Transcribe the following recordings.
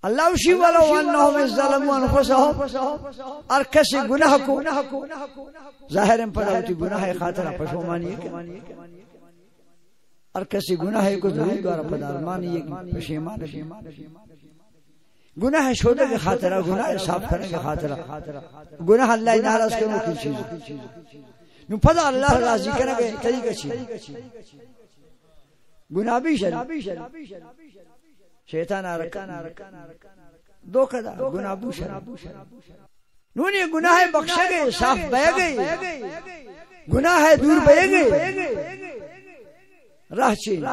اللہ اسی ولو انہم ظلموا انفسہم، اور کسی گناہ کو ظاہر پڑا ہوتی گناہ خاطرہ پشومانی ہے، اور کسی گناہ کو ضرور دوارا پدارمانی ہے پشیمان ہے، گناہ چھوڑنے کے خاطرہ، گناہ صاف کرنے کے خاطرہ، گناہ اللہ ناراض کرنے کی چیز نو پدا اللہ راضی کرنے کے طریقہ چیز گناہ بھی شیطان آرکان دو کدا گناہ بو نونی گناہ بخشے گئے، صاف بے گئے، گناہ دور بے گئے، راہ چین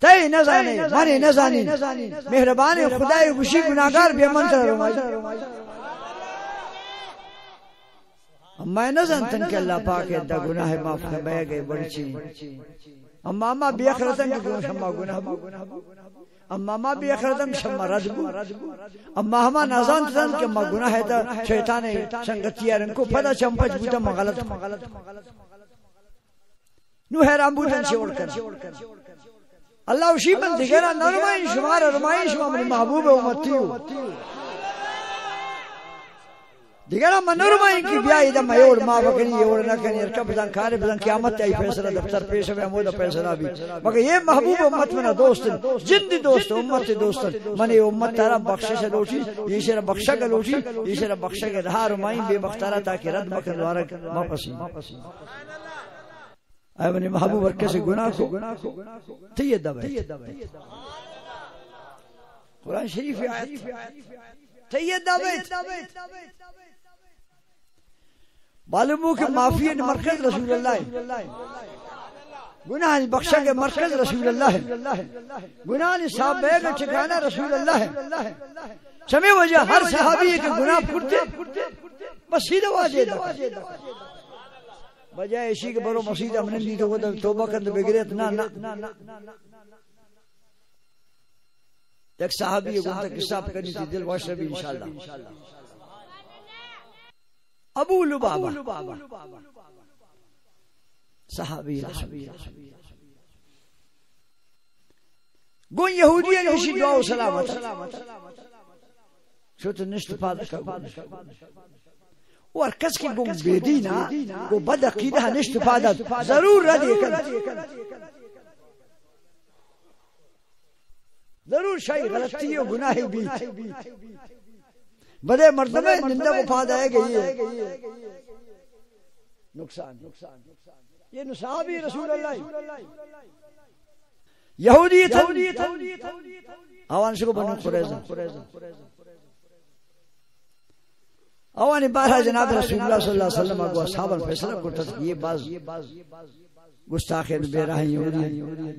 تے نزانے مانے نزانی مہربان خدای خوشی گناہگار بے منتر رمائی میں نزانتن کہ اللہ پاک دا گناہ معاف کر بے گئے بڑی چین اما ما بی اخرتن کہ شما گناہ بو، اما ما بی اخرتن شما رد بو، اما ہما نازانتن کہ ما گناہ ہے تا شیطان سنگتیارن کو پدا چمپچ بوتا ما غلط نو حیران بوتن چھوڑ کر اللہ اسی من دیگرہ نرمائن شمار رمائن شما من محبوب امتیو دیگرہ من نرمائن کی بیائی دا میور ما بکنی یور نکنی ارکا بزن کاری بزن قیامت تی فیصلہ دفتر پیش میں مودا فیصلہ بھی مگر یہ محبوب امت منا دوستن جندی دوست امت دوستن منی امت تارا بخشش لوٹی یہ شرح بخشا کا لوٹی یہ شرح بخشا کا رہا رمائن بے بختارا تاکہ رد بکن دوارا ما پسیم اے منی محبوب ورکے سے گناہ کو تیید دبیت قرآن شریف آیت تیید دبیت معلوم ہو کہ معافی مرکز رسول اللہ، گناہ بخشا کے مرکز رسول اللہ، گناہ صاحب بے کا ٹھکانہ رسول اللہ سمے وجہ ہر صحابی ہے کہ گناہ کرتے بس سیدھا واجہ دا بجائے اسی کے برو مسیدہ من دی تو توبہ کرنے بگریت نا ایک صحابی ہے گنتا کساب کرنی تھی دل واشر بھی انشاءاللہ ابو لبابہ صحابی گون یہودی ہے اسی دعا و سلامت شو تو نشت پادا کا اور کس کی گون بیدینا وہ بد عقیدہ نشت پادا ضرور ردی کر ضرور شاہی غلطی و گناہی بھی بدے مردمے نندہ کو پاد آئے گئی ہے نقصان یہ صحابی رسول اللہ یہودی تھا آوان سے کو بنو قریظہ آوانی بارہ جناب رسول اللہ صلی اللہ علیہ وسلم کو اصحاباً فیصلہ کرتا تھا یہ باز گستاخین بے راہ یہودی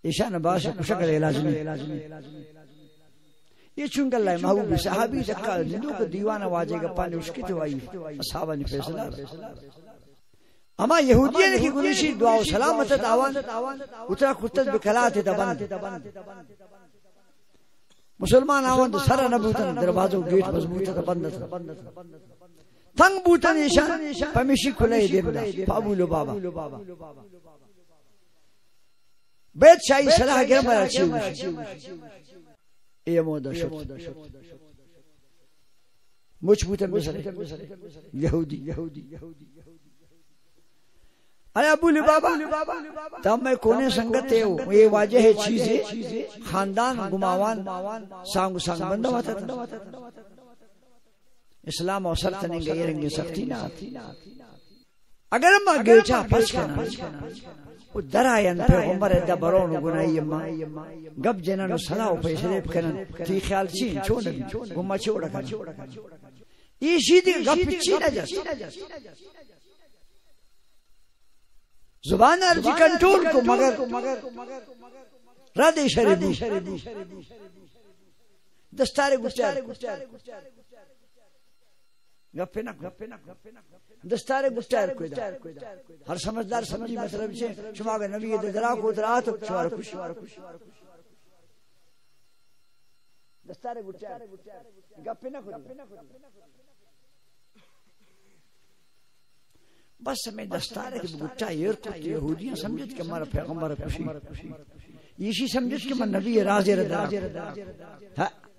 ایشان باش شکل علاج نہیں یہ چونکہ اللہ محبوب صحابی دکا جندو کو دیوانہ واجے گا پانے اس کی توائی اصحابہ نے فیصلہ اما یہودیہ کی گنشی دعا و سلامت آوان اترا کتت بکلات دبند مسلمان آوان تو سر نبوتن دروازوں گیٹ مضبوط بند تنگ بوتن ایشان پمیشی کھلے دیبنا پابو لبابا بیت شاہی صلاح گرم رچی اے مودا شد مجھ بوتن بسر یہودی اے ابو لبابا تب میں کونے سنگت ہے یہ واجہ ہے چیزیں خاندان گماوان سانگ بندہ ہوتا تھا اسلام اور سر تنیں گئے رنگی سختی نہ آتی اگر ما گیچا پچ کنا او درائن پیغمبر دا برون گناہی ما گب جنانو صلاح پیشریب کنن تی خیال چین چونگی گمہ چھوڑا کنا یہ شیدی گپ چین اجاست زبان عربی کنٹرول کو مگر رد شریبی دستار گفتار گپے نہ دستار گفتار کوئی دا ہر سمجھدار سمجھی مطلب چھے شما اگر نبی درا کو اترا تو شوار خوش دستار گفتار گپے نہ بس میں دستار کے گٹا ایر کو یہودیاں سمجھت کہ ہمارا پیغمبر خوشی یہ سمجھت کہ من نبی راز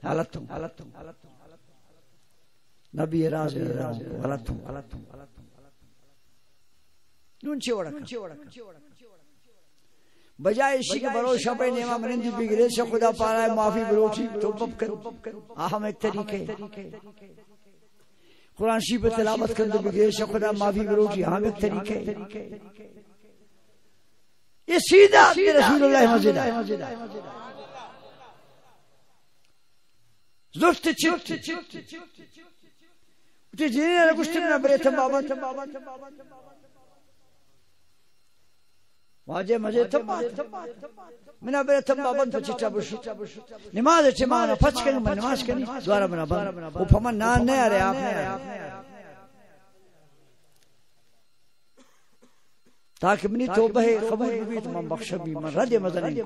غلط ہوں نبی راز غلط ہوں نون چوڑک بجائے اسی کے برو شپے نیما منندی بگرے سے خدا پارا ہے معافی بروٹی توبب کر اہم ایک طریقے قرآن شریف پر تلاوت کر دو بگرے سے خدا معافی بروٹی اہم ایک طریقے یہ سیدھا رسول اللہ مسجد ہے زفت چت تی جنین رکشت من بریتم بابا واجہ مجھے تبات من بریتم بابا پچھتا بشو نماز چمانا پچھ کریں من نماز کریں دوارا بنا بند وہ پھمن نان نہیں آرے آپ نے تاکہ منی توبہ قبول بھی تو من بخش بھی من رد مزنی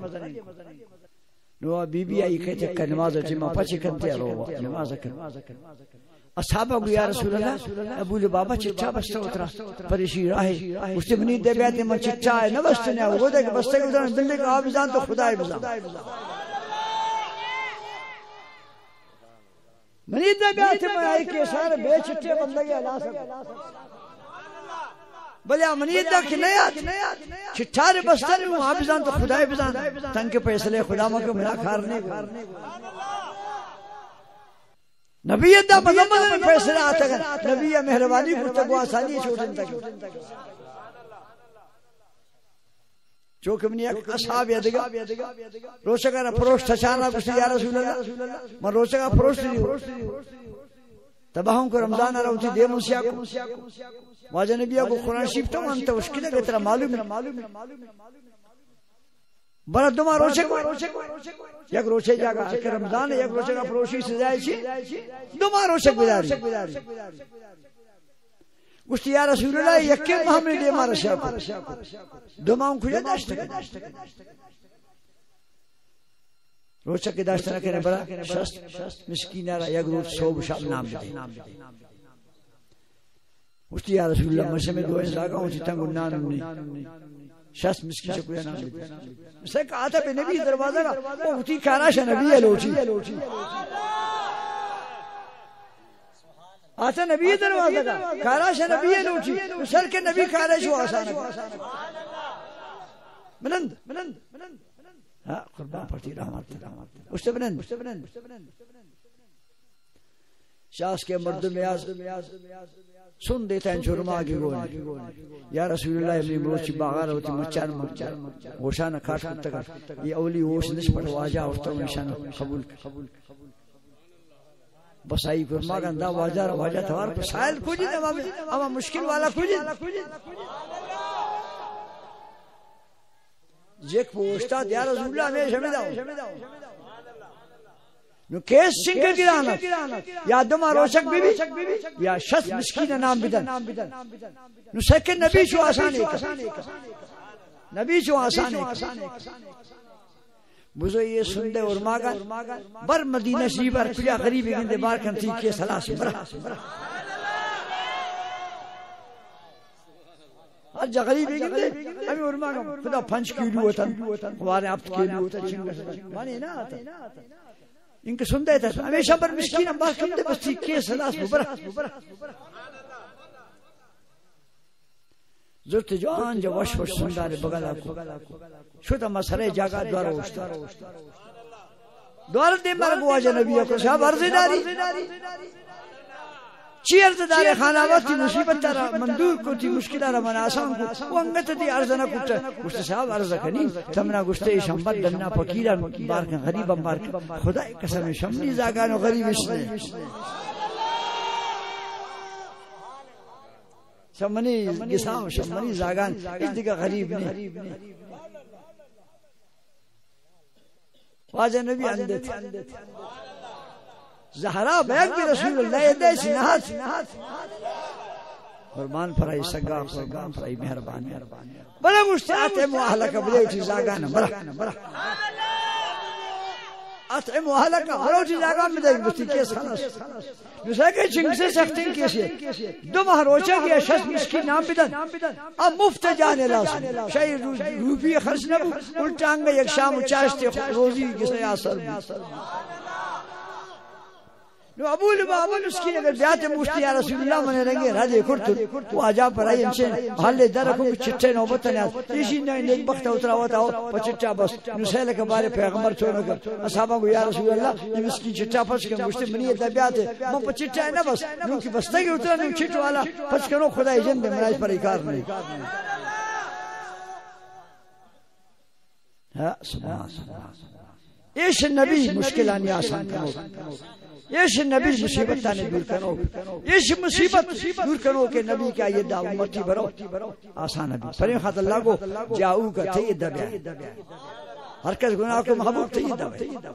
نو بی بی آئی کہتے کہ نماز جمع پچھ کرتے رو نماز کر اصحابہ کو یا رسول اللہ ابو لبابا چچا بستا اترا پریشی راہی اس نے منی دے بیعتے من چچا ہے نہ بستا نہیں وہ دے کہ بستا کہ اترا دلے کا آپ بزان تو خدا بزان منی دے بیعتے من آئی کہ سارے بے چچے بندگی اللہ سکتا بلے منی دے کہ نہیں چچارے بستا نہیں وہ آپ بزان تو خدا بزان تنگ کے پیسلے خدا مکہ ملا کھارنے نبی دا مذمت میں فیصلہ آتا ہے نبی مہربانی کو تب آسانی چھوٹن تک چونکہ منی ایک اصحاب یادگا روشہ کا پروش تچانا کسی یا رسول اللہ من روشہ کا پروش دی تباہوں کو رمضان آ رہا ہوتی دے منسیہ کو واجہ نبیہ کو قرآن شریف تو مانتا مشکل ہے ترا معلوم ہے برا دوما روچے کو یک روچے جاگا کہ رمضان یک روچے کا پروشی سے جائے چی دوما روچے بداری گوشتی یا رسول اللہ یکی محمد دے مارا شاکو دوما ان کھجا داشتا روچے کے داشتا نہ کہنے برا شست مسکین آرہ یک روچ صوب شاب نام دے گوشتی یا رسول اللہ مرسے میں دو انزاگا ہوں چی تنگو نانو شخص مسکی سے کوئی نام لیتے اسے کہا تھا پہ نبی دروازہ کا وہ اتی کاراشا نبی ہے لوچی آتا نبی دروازہ کا کاراشا نبی ہے لوچی سر کے نبی کاراشو آسان منند ہاں قربان پڑتی رحمت اس سے منند شاس کے مردم یاز سن دیتا ہے چھرما آگے گونے یا رسول اللہ ابن بروچی باغار ہوتی مچان گوشانہ کھاٹ کتا کر یہ اولی اوش نش پڑھ واجہ اٹھتا ہوں نشانہ قبول بس آئی کرما گندہ واجہ توار پر سائل کھوجی اما مشکل والا کھوجی جیک پوشتا یا رسول اللہ میں شمیدہ ہوں نو کیس شنکر گرانا یا دما روشک بی بی یا شخص مسکین نام بدن نو سکن نبی چو آسانی نبی چو آسانی بزو یہ سندے ارماغا بر مدینہ شریف بر کجا غریبی گندے بار کنتی کی صلاح سے برا ہر جا غریبی گندے ہمیں ارماغا خدا 5 کیلو ہوتا ہمارے آپ کیلو ہوتا چنگا مانی نا آتا ان کے سندے تھا ہمیشہ بر مسکین امبار کم دے بس کی صلاح سے برا زرت جوان جو وش سندار بغلا کو شد مسرے جاگا دوارا اوشتا دوارا دے مرگ واجہ نبی کو صاحب عرض داری چی عرض داری خاناوات تی مصیبت تارا مندور کو تی مشکل آرہ من آسان کو وہ انگت تی عرض نہ کتا گوشت صاحب عرض کنی تمنا گوشتے شمبت دننا پکیران بارکن غریبا بارکن خدا قسم شمنی زاگانو غریب اشنے شمنی گساو شمنی زاگان اس دیگا غریب نہیں واجہ نبی اندے تھے زہرا بیگ بھی رسول اللہ دے سنہات قربان فرائی سگا قربان فرائی مہربانی بڑا مشتاعت ہے معاہلہ کا بلے اچھی زاگانا برا اطعم اهلك هروج جاگا میں دیکھ بتی کیس خلاص دوسرا کہ چنگ سے سختین کیسے دو ماہ روچا کہ شش مسکین نام بدن اب مفت جانے لازم شاید روپی خرچ نہ الٹانگ ایک شام چاشتے روزی کسے اثر نو ابو لبابا مسکین اگر بیات موشتی یا رسول اللہ من رنگے رادے کرتو وہ عجاب پر آئی انچین حالے درکو چٹے نوبتن یاد ایشی نیک بخت اترا ہوتا ہو پچٹا بس نسیل کے بارے پیغمبر چھوڑا کر اصحابہ کو یا رسول اللہ یہ مسکین چٹا پس کے موشتی منی بیات ہے من پچٹا ہے نا بس نو کی بستا کی اترا نو چٹو والا پس کنو خدای جن دے مناج پر اکار نہیں سبحان ایش نبی مشکلانی آسان کرو یہ نبی مصیبت تانے دور کرو یہ مصیبت دور کرو کہ نبی کا یہ دا امتی برو آسان نبی فرین خط اللہ کو جاؤ کا تھی دبیا ہر کس گناہ کو محبوب تھی دبیا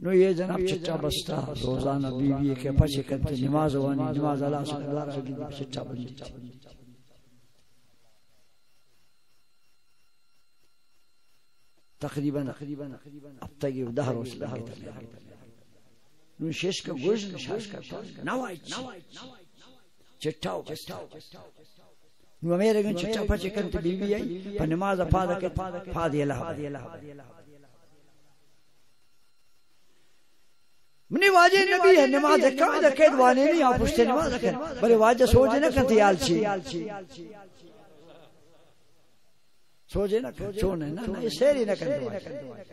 نو یہ جناب چچا بستا روزانہ بیوی کے پچھے کرتے نماز وانی نماز اللہ صلی اللہ علیہ وسلم چچا بندی تقریباً اب تک یہ دہر روز لگے نو شیش کا گوش نشاش کرتا نوائی چٹاو بستا نو میرے گن چٹا پچے کنت بیوی آئی پا نماز پادا کت پادی اللہ منی واجہ نبی ہے نماز کم دکھے دوانے نہیں آپ پشتے نماز کر بلے واجہ سوچے نہ کنت یال چی سوچے نہ چونے نہ یہ سیری نہ کرتے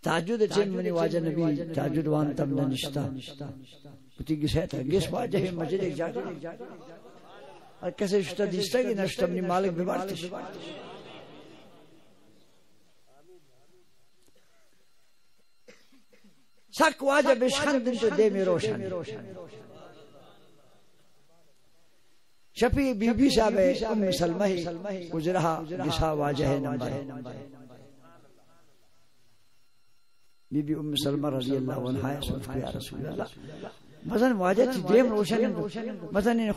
تاجد چین منی واجہ نبی تاجد وان تم نشتا بتی گس ہے تھا گس واجہ ہے مسجد ایک جاتے اور کیسے شتا دیستا کہ نشتا منی مالک بیمارتی سک واجہ بشخندن تو دے میں روشن شفی بی بی صاحب ام سلمہ گزرہا جسا واجہ نمبر بی بی ام سلمہ رضی اللہ عنہ سوچ کے یا رسول اللہ مثلا واجہ تھی دیم روشن مثلا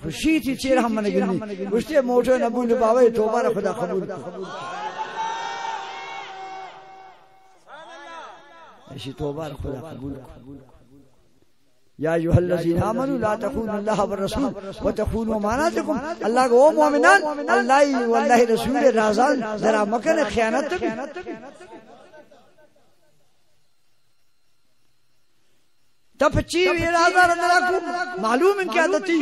خوشی تھی چیر ہم نے گنی گشتے موٹو نبو لباوے توبہ خدا قبول ایسی توبہ خدا قبول یا ایھا الذین آمنوا لا تخونوا اللہ والرسول وتخونوا اماناتکم اللہ کو مومنان اللہ واللہ رسول رازان ذرا مکن خیانت تب چیو ارادہ رضاکم معلوم ان کی عادتی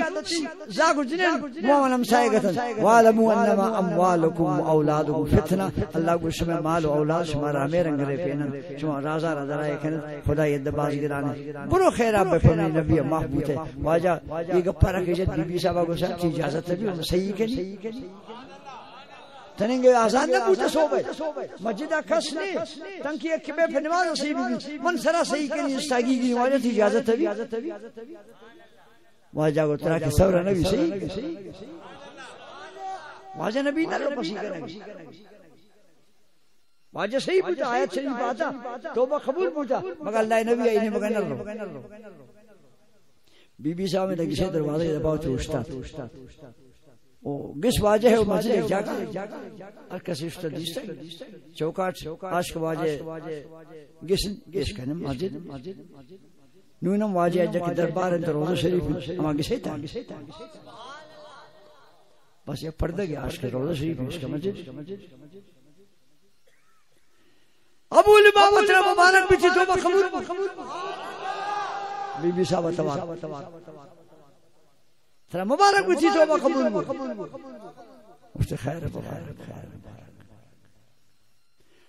زاگو جنین مومنم سائگتن وعلموا انما اموالکم واولادکم فتنہ اللہ کو شما مال و اولاد شما رامے رنگرے پینن شما رازا رضائے کنن خدا ید باز گرانے برو خیر آپ بفرمی نبی محبوب ہے واجہ یہ گپا رکھے جد بی بی صاحبہ کو صاحب کی اجازت ہے بھی صحیح کنی تنینگے آزان نہ پوچھا سو بھائی مسجدہ کس نے تنکی ایک کبے پھر نماز صحیح بھی من سرا صحیح کنی استاگی کی واجہ تھی اجازت ہے بھی واجہ کو ترا کے سورہ نبی صحیح واجہ نبی نہ لو پسی کرنے واجہ صحیح پوچھا آیت صحیح پاتا توبہ قبول پوچھا مگر اللہ نبی آئی مگر نہ لو بی بی صاحب میں کسی دروازے دباؤ چھوشتا گس واجہ ہے وہ مسجد ایک جاگا اور کسی اشتر دیستا چوکاٹ عاشق واجہ گس کنم مسجد نونم واجہ اجا کی دربار انتر روضہ شریف اما گسے تا بس یہ پردہ گیا عاشق روضہ شریف اس کا مسجد ابو لبابا ترہ مبارک بھی تھی توبہ قبول بی بی صاحب تبار ترہ مبارک بھی تھی توبہ قبول اس سے خیر مبارک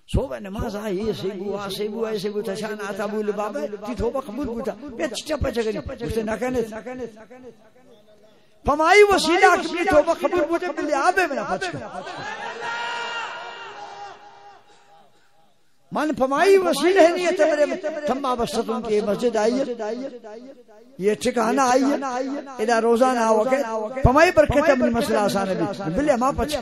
صوبہ نماز آئی ایسے بو ایسے بو تشان آتا ابو لبابا تھی توبہ قبول بوتا بیت چپا چگنی اس سے نکنت پمائی وسیلہ اکبری توبہ قبول بوتا بلی آبے میں نہ پچ کر من پمائی وسیلہ ہے نہیں ہے میرے تم آبستوں کی مسجد آئی ہے یہ ٹھکانہ آئی ہے ادھا روزانہ آوکے پمائی برکت اپنی مسئلہ آسان ہے بلے ماں پچھ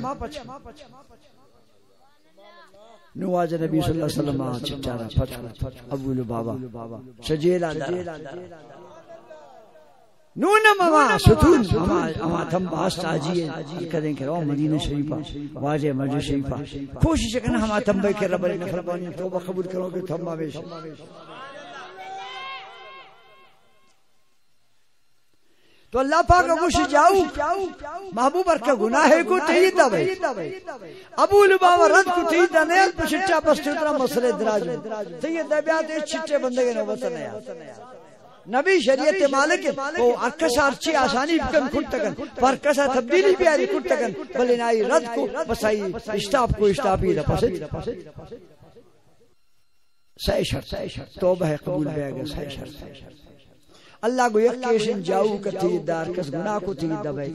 نواز نبی صلی اللہ علیہ وسلم چچارا پچھ ابو لبابا شجیلہ دارا نون مما ستون اما تم باست آجیے کریں کہ رو مدینہ شریفہ واجہ مسجد شریفہ کوشش کرنا ہم تم بے کے رب نے فرمانی توبہ قبول کرو کہ تم آویش تو اللہ پاک ابوش جاؤ محبوب ارکا گناہ کو تیید دبے ابو لبابا رد کو تیید دنیل پر شچا بستے اتنا مسئلہ دراج میں تیید دبیات ایک چھچے بندے کے نوبت نیا نبی شریعت مالک وہ ارکسا ارچی آسانی بکن کھٹکن پرکسا تبدیلی بیاری کھٹکن بلین آئی رد کو بس آئی اشتاب کو اشتابی رپسد سائی شرط توبہ قبول بیاگا سائی شرط اللہ کو یک کیشن جاؤ کا تید دار کس گناہ کو تید دبائی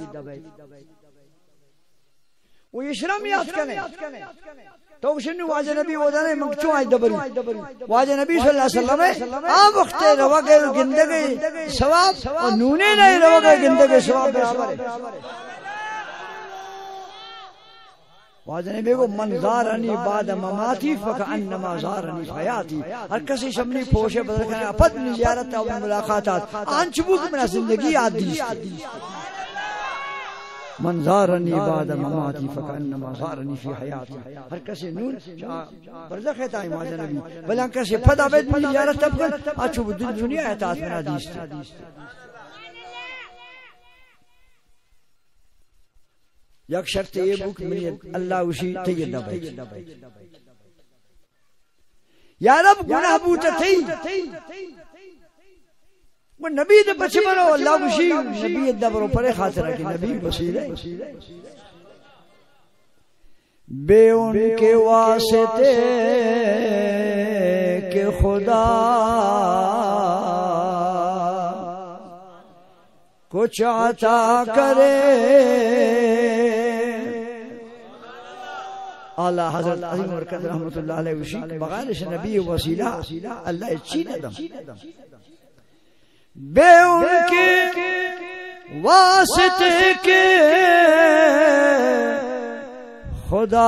وہ یشرم یاد کنے تو شنو واجہ نبی وزانے منگچوں آئی دبری واجہ نبی صلی اللہ علیہ وسلم آم وقت روا گئے گندگی ثواب اور نونے نہیں روا گئے گندگی ثواب برابر واجہ نبی کو من زارنی بعد مماتی فکأنما زارنی فیاتی ہر کسی شمنی پوشے بدل کرنے اپت من زیارت اور ملاقاتات آنچبوک منا زندگی آدیش من زارنی بعد مماتی فکأنما زارنی فی حیاتی ہر کسی نور برزخ ہے تائی واجہ نبی بلان کسی پدا بید من زیارت تب کر آنچبو دنیا احتاط منا دیش یک شرط یہ بک منی اللہ اسی تید دبائی یا رب گناہ بوتا تھی وہ نبی دے بچے برو اللہ اسی نبی دبرو پرے خاطر رکھی نبی وسیلہ بے ان کے واسطے کہ خدا کچھ عطا کرے اعلیٰ حضرت عظیم مرکز رحمت اللہ علیہ وسلم بغیر نبی وسیلہ اللہ اچھی ندم بے ان کے واسطے کے خدا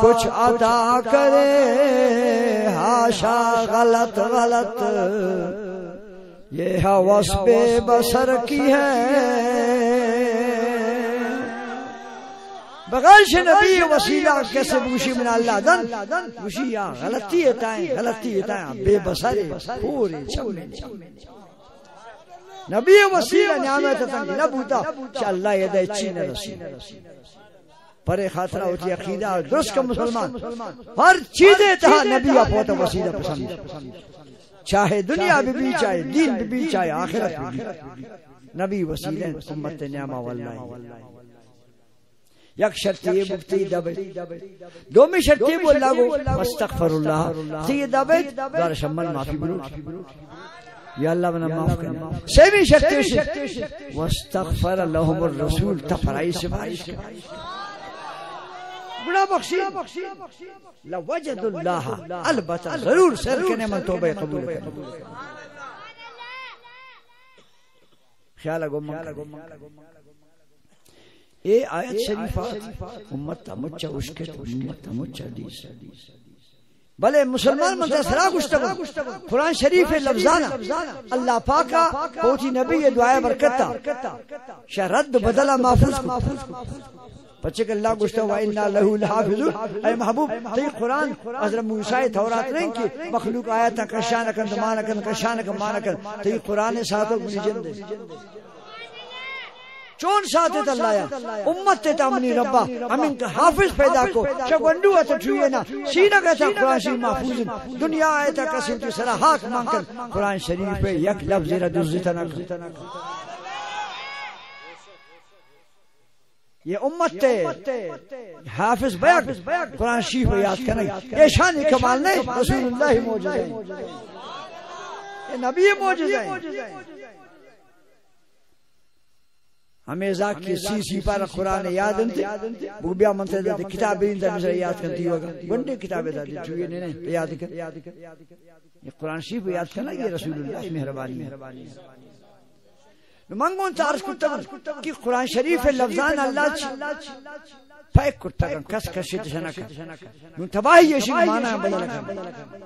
کچھ عطا کرے ہاشا غلط یہ حوث بے بسر کی ہے بغیر نبی وسیلہ کیسے بوشی من اللہ دن بوشی یا غلطی اتائیں بے بسر پورے چمنے نبی وسیلہ نعمت تنگ نبوتا چا اللہ یہ دے چین رسول پرے خاطرہ ہوتی عقیدہ درست کا مسلمان ہر چیزیں تہا نبی اپوتا وسیلہ پسند چاہے دنیا بھی چاہے دین بھی چاہے آخرت بھی نبی وسیلہ امت نعمہ واللہ یک شرط یہ بکتی دبی دومی شرط یہ بولا گو مستغفر اللہ تی دبی دار شمال معافی بلو یا اللہ بنا معاف کرنا سیمی شرط یہ واستغفر لهم الرسول تفرائی سفارش گناہ بخشی لوجد اللہ البتہ ضرور سر کنے من توبہ قبول کرنا خیال اگو اے آیت شریفات امت مچا اشکت امت مچا دیس بلے مسلمان منتظر سرا گشتگو قرآن شریف لفظانا اللہ پاکا پوتی نبی دعائے برکتا شرد بدلا محفوظ کو بچے کہ اللہ گشتگو وَإِنَّا لَهُ لَحَافِظُونَ اے محبوب تی قرآن حضرت موسیٰ تورات نہیں کہ مخلوق آیتا کشانکن دمانکن کشانکن مانکن تی قرآن ساتھو منی جندے چون ساتھ اللہ یا امت تا منی ربا امین کا حافظ پیدا کو شگوندو اتا ٹھوئینا سینہ کہتا قرآن شریف محفوظ دنیا آیتا کسیم کی صلاحات مانکن قرآن شریف پہ یک لفظ ردوزی تنک یہ امت تے حافظ بیاک قرآن شریف پہ یاد کرنے یہ شان کمال نہیں رسول اللہ موجود ہے یہ نبی موجود ہے ہمیں ذاک کی سی پارا قرآن یاد انتے وہ بیا منتے دیتے کتابیں اندر مجھے یاد کرتی ہوگا گنڈے کتابیں دیتے چوئے نہیں یاد کر یہ قرآن شریف یاد کرنا یہ رسول اللہ مہربانی منگون تا عرض کرتا کہ قرآن شریف لفظان اللہ پھیک کرتا کس کشت شنکا نون تباہی یشی مانا بدل کر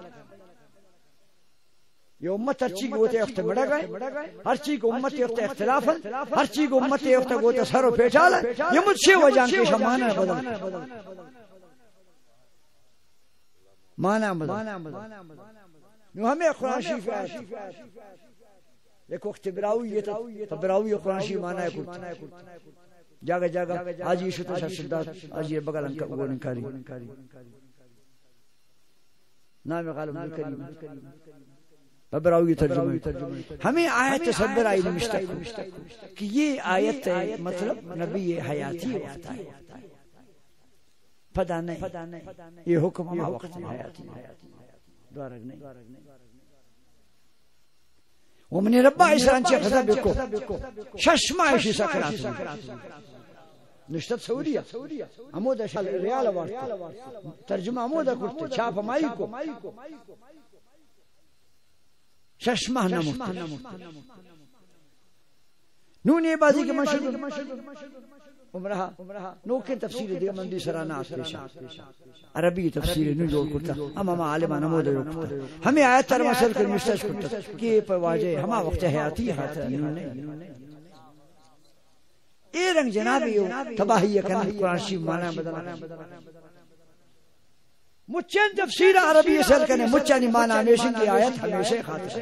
یہ امت ہر چیز ہوتے وقت مڑا گئے ہر چیز کو امت وقت اختلاف ہر چیز کو امت وقت ہوتے سر و پیچال یہ مجھ سے وجہ کے شمانہ بدل مانا بدل نو ہمیں قرآن شریف ایک وقت براوی یہ تھا براوی قرآن شریف مانا ہے کرتا جاگا جاگا آج یہ شتر سر شداد آج یہ بغل انکا وہ نکاری نام غالب نکری براوی ترجمہ ہمیں آیت تصبر آئی مشتق کہ یہ آیت مطلب نبی حیاتی وقت آئی پدا نہیں یہ حکم ہمیں وقت حیاتی دوارک نہیں ومن ربا اسران چی خذاب بکو ششما ایشی سکرات نشتت سوریا امودا ریال وارتا ترجمہ امودا کرتے چھاپ مائی کو ششما نموت نونی بازی کے منشد عمرہ نوکے تفسیر دیگا مندی سرانا پیشا عربی تفسیر نو جوڑ کرتا ہم عالمان نمودہ جوڑ کرتا ہمیں آیت تر مسئل کر مشتج کرتا کہ پر واجہ ہما وقت حیاتی خاطر اے رنگ جنابی تباہی کنا قرآن شریف مانا بدلا مچن تفسیر عربی سر کنے مچن مانا ہمیشہ کی آیت ہمیشہ خاطر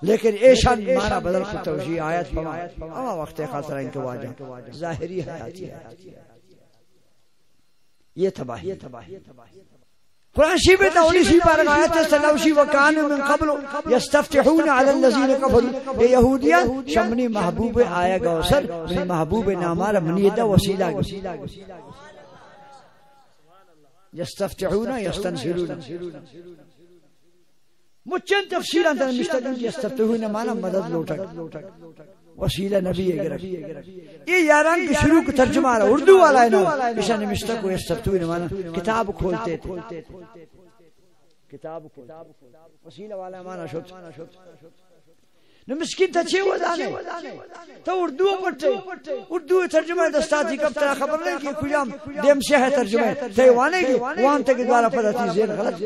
لیکن ایشان مانا بدل کرتا ہوشی آیت پما اما وقت خاطر ان کے واجہ ظاہری حیاتی یہ تباہی قرآن شریف میں انیسویں پارہ آیت استنوشی وکانو من قبل یستفتحون علی الذین کفروا یہ یہودیان شمنی محبوب آیا گوسر منی محبوب نامار منیدہ وسیلہ یستفتحون یستنصرون مچن تفسیر اندر مشتقل یستفتحون مانا مدد لوٹک وسیلہ نبی اگرک یہ یاران کی شروع کو ترجمہ رہا اردو والا ہے نا اشان مشتق کو یستفتحون مانا کتاب کھولتے تھے کتاب وسیلہ والا مانا شد نمسکین تا چھے وزانے تو اردو پڑھتے اردو ترجمہ دستاتی کب ترہ خبر نہیں کہ کجام دیم سے ہے ترجمہ تے وانے گی وان تک دوارا پڑھا تھی زیر غلط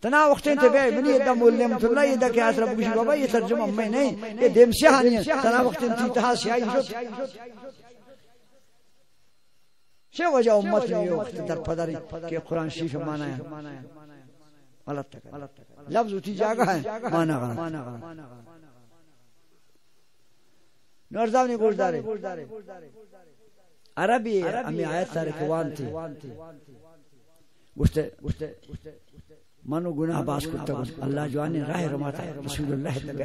تنا وقتیں تے بے منی ادھا مول نعمت اللہ ادھا کہ آسرہ بکشی بابا یہ ترجمہ میں نہیں یہ دیم سے ہانی ہے تنا وقتیں تھی تہا سیائی شد سے وجہ امت میں یہ وقت در پدری کہ قرآن شریف مانا ہے غلط تک لفظ اٹھی جاگا ہے مانا غلط نورزاو نے گوش دارے عربی ہمیں آیت تارے کوان تھی گوشتے منو گناہ باس کرتا ہوں اللہ جوانی راہ رماتا ہے رسول اللہ نبی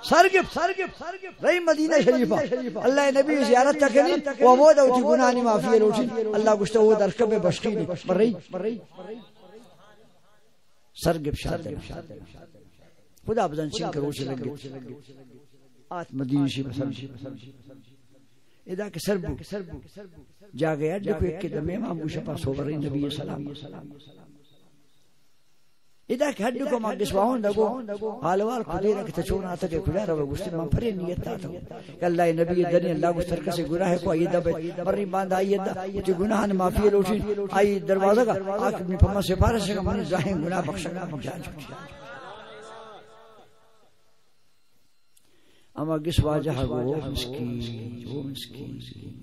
سرگب رہی مدینہ شریفہ اللہ نبی زیارت تکنی وہ مودا ہوتی گناہی معافی لوٹی اللہ گوشتا وہ درکب بشقینی پر رہی سرگب شادر خدا بزن چین کروچ لگی آت مدینہ شریفہ ادا کہ سربو جا گیا دیکھو ایک کے دم امام گوشہ پاس ہو رہی نبی سلام ادا کہ ہڈو کو ماں گسواہون دگو حالوار خودی رکھ تچونا آتا کہ کھلا رہا گوشتے ماں پھرے نیت آتا کہ اللہ نبی دنی اللہ گوشتر کسی گناہ کو آئی دا برنی باندھ آئی دا تی گناہن معافی لوٹی آئی دروازہ کا آکھ اپنی پما سفارش کا منی ظاہر گناہ بخشا جان چکی اما گس واجہ وہ مسکین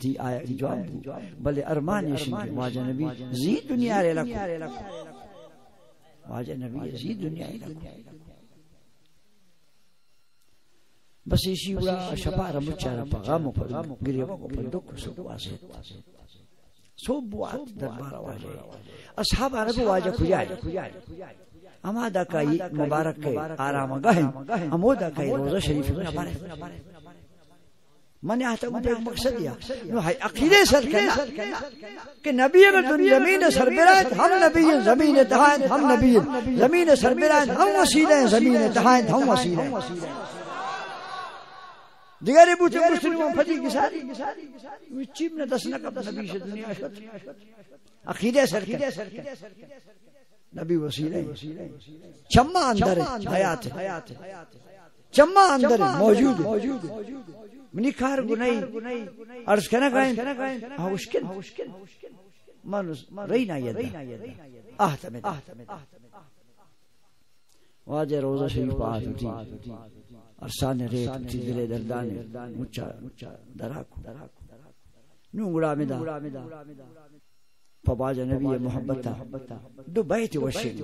دی آیا جواب بلے ارمان یشن واجہ نبی زید دنیا رے لکھو واجہ نبی زید دنیا رے لکھو بس اسی بڑا شپارا مچارا پا غامو پر گریبا کو پر دکھ سب واسط سب بوات دربارا واجہ اصحاب عرب واجہ کھجائے اما دا کئی مبارک کے آرام گاہیں امو دا کئی روزہ شریف میں بارے میں نے آتا ہوں ایک مقصد دیا عقیدے سر کہنا کہ نبی اگر تم زمین سر برائت ہم نبی زمین تحائن ہم نبی زمین سر برائت ہم وسیلیں زمین تحائن ہم وسیلیں دیگر بوتے مسلمان پھٹی گساری چیب نے دسنا کب نبی سے دنیا شد عقیدے سر کہنا نبی وسیلہ چمہ اندر حیات چمہ اندر موجود منی کار گنائی عرض کنا گائیں ہاوشکن رینا یدا احتمد واجہ روزہ شریف پاس اٹھی ارسان ریت اٹھی دلے دردان مچا دراکو نونگڑا مدا فباجہ نبی محبتا دو بیت وشین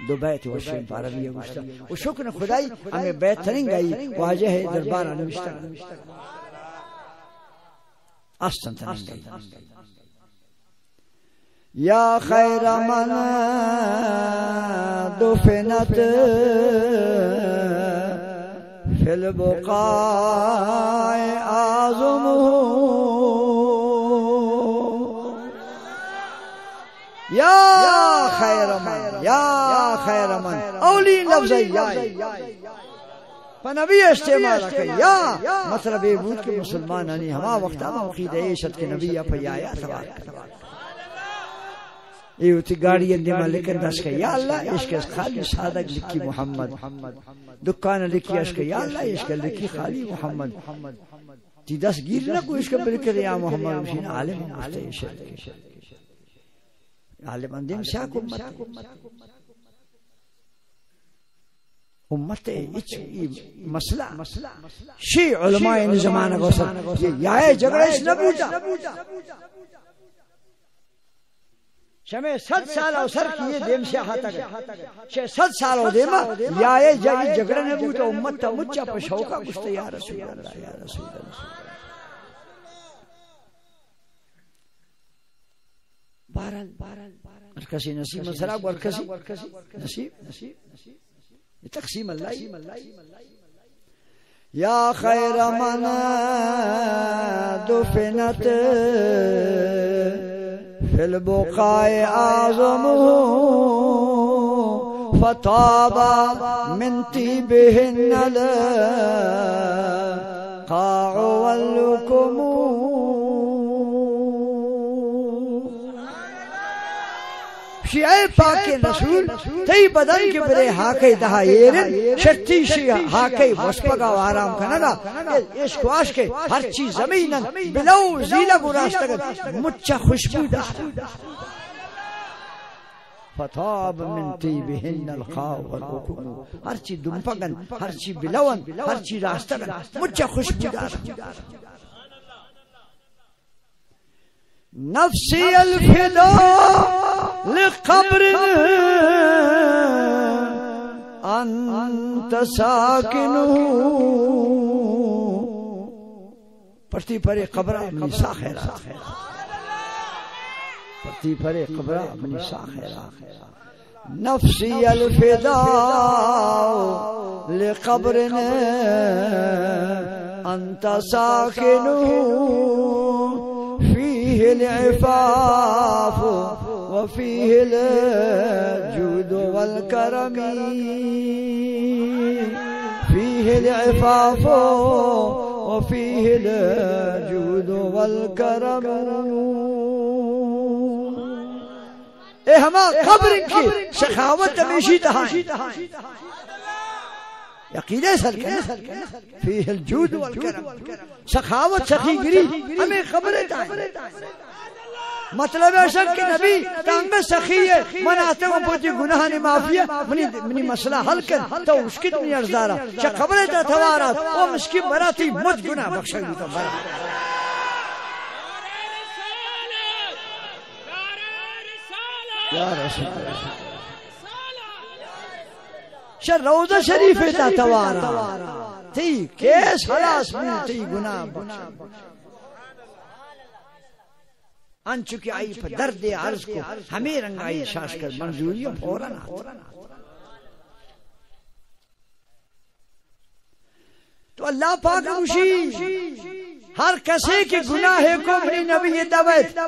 دو بیت وشین پاربی گوشتا و شکر خدای ہمیں بیت ترنگ آئی واجہ دربار نوشتا اصلا ترنگ آئی یا خیر من دفنت فی البقاء اعظم یا خیر من یا خیر من اولی لفظ یا نبی استعمال کر یا مطلب یہ بود کہ مسلمانانی ہما وقت عقیدہ عیشت کے نبی پر یا ثواب یہ ہوتی گاڑی اندیمہ لکن دس کہ یا اللہ عشق خالی صادق لکھی محمد دکان لکھی عشق یا اللہ عشق لکھی خالی محمد تی دس گیر نہ کوئی عشق بلکر یا محمد مشین عالم مفتے عشق عالم اندیم سیاک امت مسئلہ شیع علماء زمانہ کو سر یہ جگڑا اس نبوتا شمع 100 سال او سر کیے دیم سے ہاتھ گئے 100 سال او دیما یا یہ جگڑا نبوتا امت تا مچا پشوکا گشتا یا رسول اللہ یا رسول اللہ بارال ارکسی نصیب مسراب ارکسی نصیب تقسیم اللہ یا خیر من دفنت فی البقاء اعظم فطاب من طیبهن القاع واللکم شیعہ پاک رسول تی بدن کے برے حاکی دہا ایرن شکتی شیعہ حاکی وسپگا و آرام کنگا عشق و عشق ہر چیز زمینن بلو زیلہ گراستگت مچا خوشبو دا فطاب من طیبهن القاع واللکم ہر چیز دمپگن ہر چیز بلون ہر چیز راستگن مچا خوشبو دا نفسی الفدا لقبر انت ساکن پرتی پر قبر اپنی ساخرات پرتی پر قبر اپنی ساخرات نفسی الفدا لقبر انت ساکن فيه العفاف وفيه الجود والكرم فيه العفاف وفيه الجود والكرم اے ہما قبر کی سخاوت ہمیشی تہاں عقیدہ سر کے فیہ الجود والکرم سخاوت سخی گری ہمیں خبریں تائیں مطلب ایسا کہ نبی تانگ سخی ہے من آتے ہوں پوچھی گناہانی معافیہ منی مسئلہ حل کر تو اس کی دنیا ارزارا چا خبریں تا توارات وہ مسکی براتی مجھ گناہ بخشا گی تو برا یا رسول اللہ شر روضہ شریف تا توارا تی کیس حلاس میں تی گناہ بخشا انچکی آئی پر درد عرض کو ہمیں رنگ آئی شاش کر منظوریوں فوراً آتا تو اللہ پاک روشی ہر کسی کے گناہ کو منی نبی دویت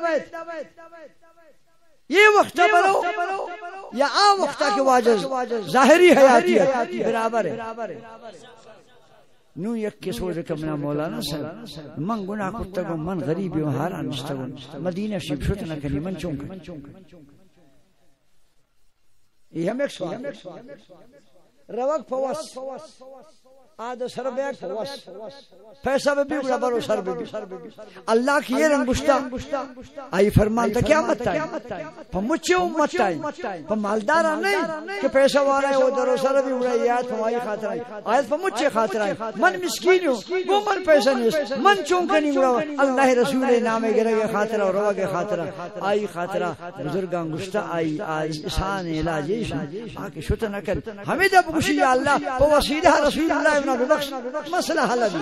یہ وقت بلو یا آم وقت کے واجز ظاہری حیاتی برابر ہے نو یک کے سوچ کمنا مولانا صاحب من گناہ کتگو من غریبی و حاران نشتگو مدینہ شیب شتنا کنی من چونکا یہ ہم ایک سوال روک فواس آدھا سر بیک وس پیسہ بھی بڑا برو سر بھی اللہ کی یہ رنگشتہ آئی فرمانتا کیا مت آئی پا مچے امت آئی پا مالدارا نہیں کہ پیسہ وارا ہے وہ درو سر بھی بڑا یہ آیت ہماری خاطر آئی آیت پا مچے خاطر آئی من مسکین ہوں وہ من پیسہ نہیں من چونکہ نہیں بڑا اللہ رسول نامے گرے خاطرہ اور روا کے خاطرہ آئی خاطرہ بزرگان گشتہ آئی آسان علاجیش آکے شتر نکل ہمیں جب خوشی اللہ پا وسیلہ رسول اللہ ابن بخش مسئلہ حل بھی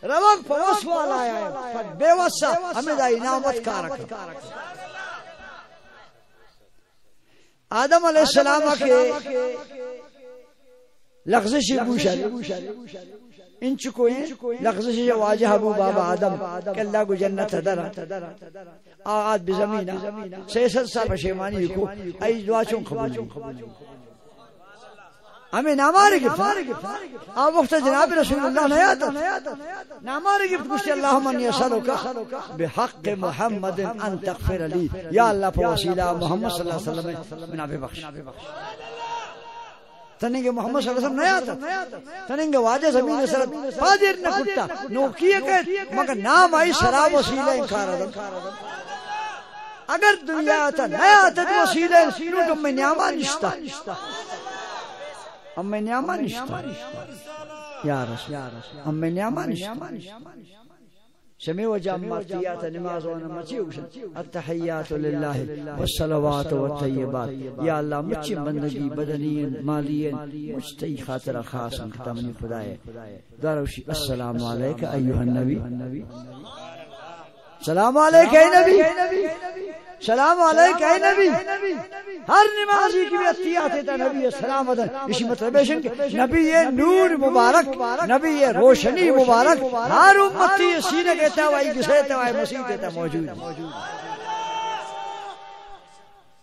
روک فوس والا ہے بے وسا ہمیں دا انعامت کارک آدم علیہ السلام کے لغزشی بوشاری ان چکوئیں لغزشی واجہ ابو بابا آدم کہ اللہ کو جنت درہ آغاد بزمینہ 600 سال پشیمانی کو ای دعا چون قبول ہمیں نامارے گفت آپ وقت جناب رسول اللہ نیاتا نامارے گفت کشتی اللہم انی اسألوکا بحق محمد ان تغفر لی یا اللہ پا وسیلہ محمد صلی اللہ علیہ وسلم منا بے بخش تنگے محمد صلی اللہ علیہ وسلم نیاتا تنگے واجہ زمین سرد پادر نکتا نوکیے کہت مگر نام آئی سراب وسیلہ انکار ادم اگر دنیا آتا نیاتا تو وسیلہ نو تم میں نیامہ نشتا ہمیں نیامہ نشتا یا رسول ہمیں نیامہ نشتا سمی وجہ ماتیات نماز و نمچی التحیات للہ والصلوات والطیبات یا اللہ مچی بندگی بدنین مالین مجھتی خاطر خاص انکتا منی خدای داروشی السلام علیکہ ایوہ النبی السلام علیکہ اے نبی سلام علیکہ اے نبی ہر نمازی کی بھی اتیات ہے نبی السلام علیکہ اسی مطلب ہے کہ نبی نور مبارک نبی روشنی مبارک ہر امتی سینہ کہتا ہے گسیتا ہے مسیح کہتا موجود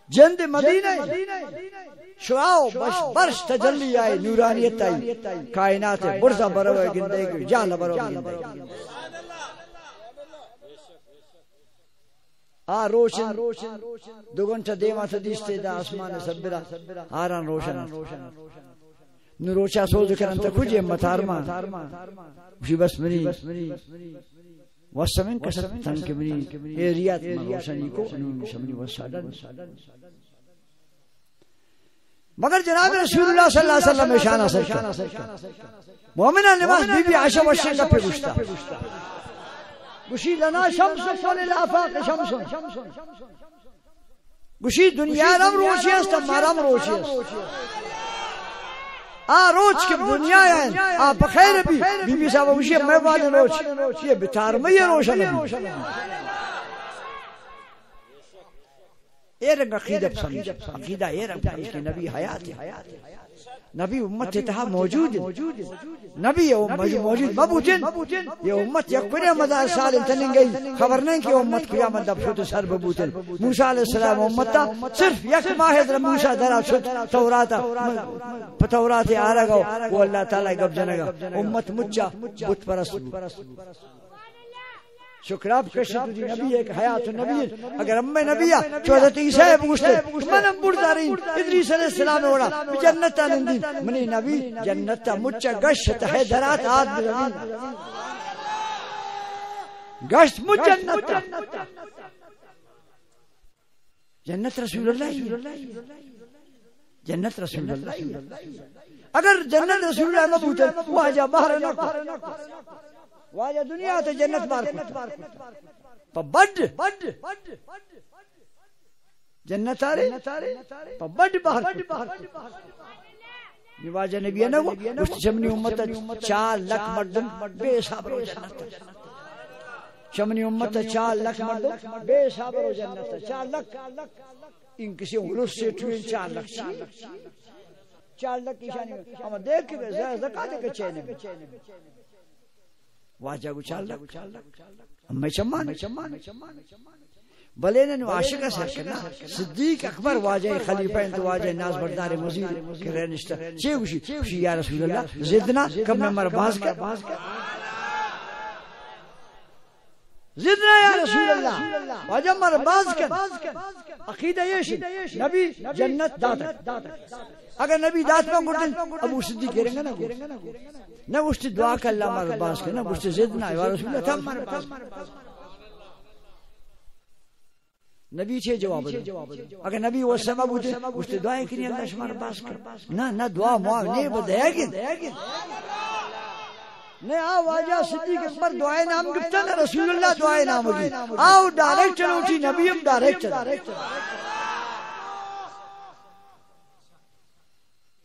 جند مدینہ شعاو برش تجلی آئی نورانیت آئی کائنات برزہ بروے گندے گی جال بروے گندے گی روشن دو گھنٹہ دیما تدیستے دا آسمان سبرا آران روشن نو روچا سوز کرن تا کجی امت آرمان بشی بس منی وسمن کسر تنک منی ایریات من روشنی کو انہوں شمنی وسادن مگر جناب رسول اللہ صلی اللہ علیہ وسلم شانہ سرکا مومنہ نماز بی بی عشا وشن کا پہ گشتا گوشی لنا شمس وللآفاق شمس گوشی دنیا رم روشی است مارم روشی است روچ کے دنیا ہے بخیر بی بی صاحب گوشی میں والے روچ یہ بتار میں یہ روشن ہے اے رنگ عقیدہ پسند عقیدہ اے رنگ کہ نبی حیات ہے نبی امت تہا موجود نبی موجود مبوتن یہ امت یکنے مدار سال انتنین گئی خبر نہیں کہ امت قیامت دب شد سر ببوتن موسیٰ علیہ السلام امتا صرف یک ماہ در موسیٰ درہ شد توراتا پتوراتی آرہ گو وہ اللہ تعالیٰ گب جنگا امت مجھا بت پرست شکراب کشت دی نبی ایک حیات نبی اگر امی نبیہ چو حضرت عیسیٰ بگوشتے منم بردارین ادریس علیہ السلام اوڑا جنتا نندین منی نبی جنتا مچا گشت ہے درات آد بزمین گشت مچ جنتا جنت رسول اللہ جنت رسول اللہ اگر جنت رسول اللہ مبوتا واجہ باہر نکو واجہ دنیا تے جنت بار پا بڑ جنت آرے پا بڑ باہر واجہ نبی نگو اس شمنی امت 4 لکھ مردن بے صابر و جنت شمنی امت 4 لکھ مردن بے صابر و جنت 4 لکھ ان کسی غلوس سے ٹوئن 4 لکھ 4 لکھ کی شانی اما دیکھ کے زکاة کے چینے واجہ کو 4 لکھ ہمیں چمان بلینن عاشقہ سرکنا صدیق اکبر واجہ خلیفہ انت واجہ ناز بردار مزید کرے نشتہ چے گوشی یا رسول اللہ زدنا کب میں مر باز کر زدنا یا رسول اللہ واجہ مر باز کن عقیدہ یہ نبی جنت داتا اگر نبی دات میں گردن ابو صدیق کریں گے نہ گوشت دعا کر اللہ مر باز کن نہ گوشت زدنا یا رسول اللہ تھا مر باز نبی چھے جواب دے اگر نبی وہ سبب ہوتے گوشت دعائیں کریں اللہ شمار باز کر نہ دعا معاف نہیں بدایا گن نہیں آو واجہ صدیق اکبر دعائے نام گفتا نا رسول اللہ دعائے نام ہوگی آو ڈائریکٹ چلو اٹھی نبی ہم ڈائریکٹ چلو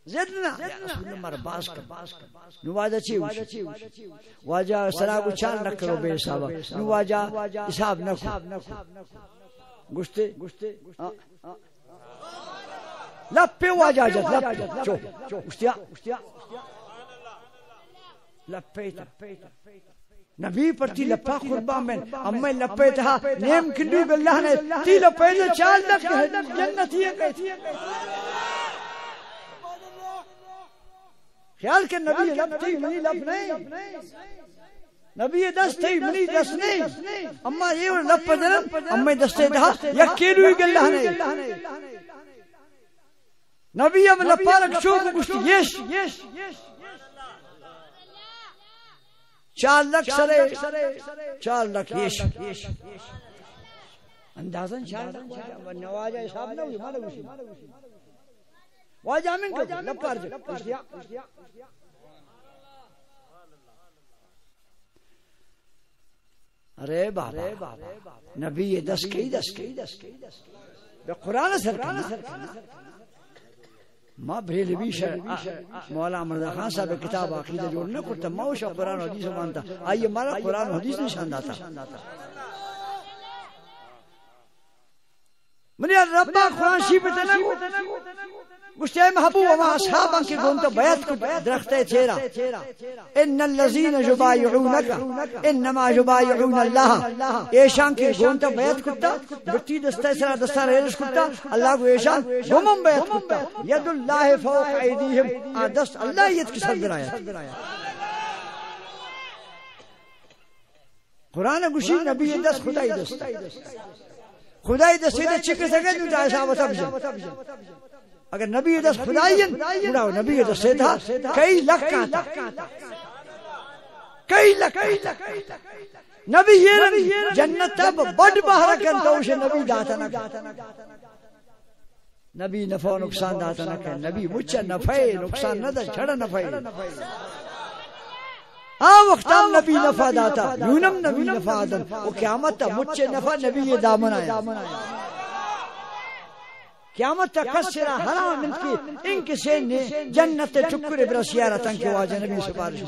زدنا رسول اللہ مر باز کر نو واجہ چی ہوشی واجہ سرا کو چال نہ کرو بے صحابہ نو واجہ حساب نہ کو گشتے لپ پہ واجہ جت لپ چو گشتیا لپیتا نبی پرتی لپا قربان میں امی لپیتا نیم کنڈوی باللہ نے تی لپیتا چال لک جنت ہی ہے خیال کہ نبی لپ تھی منی لپ نہیں نبی دست تھی منی دست نہیں اما یہ لپ پدرم امی دستے تھا یک کیلوی باللہ نے نبی ام لپا رکھ شوک گشتی یش چار لکھ سرے چار لکھ یش اندازن چار لکھ نواجہ حساب نہ ہوئی مالا گوشی واجہ من کو لپار جو ارے بابا نبی یہ دس کئی بے قرآن سر ما بریلوی مولا مرزا خان صاحب کتاب عقیدہ جوڑنا کرتا موشا قرآن حدیث مانتا آئیے مارا قرآن حدیث نشان داتا منی ربا قرآن شیف تنگو گوشتے اے محبوب وما اصحاباں کی گونتا بیعت کو درختے چیرا ان اللذین جبائعونکا انما جبائعون اللہ ایشان کی گونتا بیعت کتا بٹی دستے سرا دستا ریلش کتا اللہ کو ایشان گمم بیعت کتا ید اللہ فوق ایدیہم آدست اللہ ید کی صدر آیت قرآن گوشی نبی دست خدای دست خدای دست سیدھے چکر سکے جو جائے صحابہ سب اگر نبی دست خدایین بڑاو نبی دست تھا کئی لکھ کا تھا کئی لکھ نبی یہ جنت تب بڑ باہر کرتا اسے نبی داتا نہ نبی نفع و نقصان داتا نہ کہ نبی مجھے نفع نقصان نہ دا چھڑا نفع وقتام نبی نفع داتا یونم نبی نفع داتا وہ قیامت تا مجھے نفع نبی یہ دامن آیا قیامت تک کسرا حرام ان کی ان کسی نے جنت ٹکر برسیارتاں کے واجہ نبی سپارش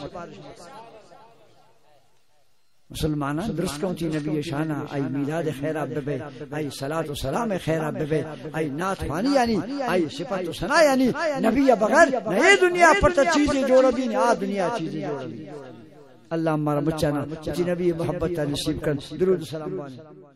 مسلمانہ درست کونتی نبی شانہ آئی میلاد خیرہ ببے آئی صلاة و سلام خیرہ ببے آئی نات خوانی یعنی آئی صفت و سنا یعنی نبی بغیر نئے دنیا پر تا چیزیں جوڑا بھی نئے دنیا چیزیں جوڑا بھی اللہ ہمارا بچانا جی نبی محبت نصیب کر درود سلام بانے